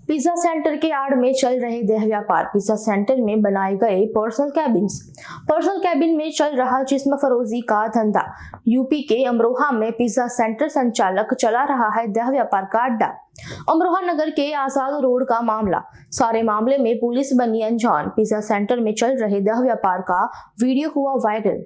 Pizza centre के आड़ में चल रहे देह व्यापार। पिज्जा सेंटर में बनाए गए पर्सनल कैबिन में चल रहा जिस्म फरोजी का धंधा। यूपी के अमरोहा में पिज्जा सेंटर संचालक चला रहा है देह व्यापार का अड्डा। अमरोहा नगर के आजाद रोड का मामला। सारे मामले में पुलिस बनी अनजान। पिज्जा सेंटर में चल रहे देह व्यापार का वीडियो हुआ वायरल।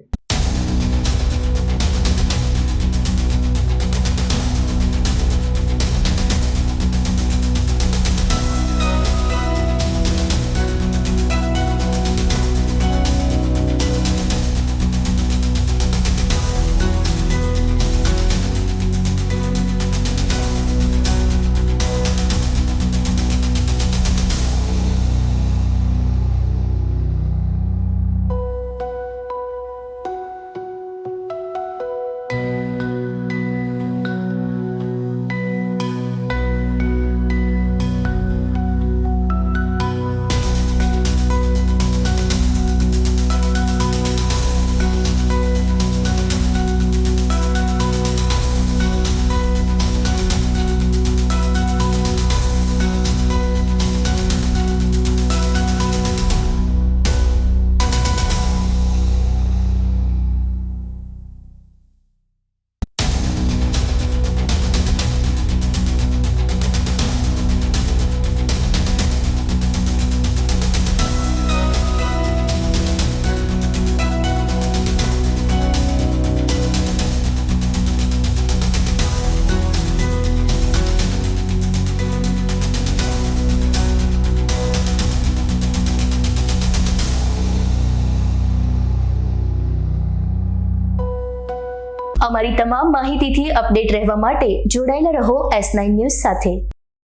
અમારી તમામ માહિતીથી અપડેટ રહેવા માટે જોડાયેલા રહો S9 ન્યૂઝ સાથે।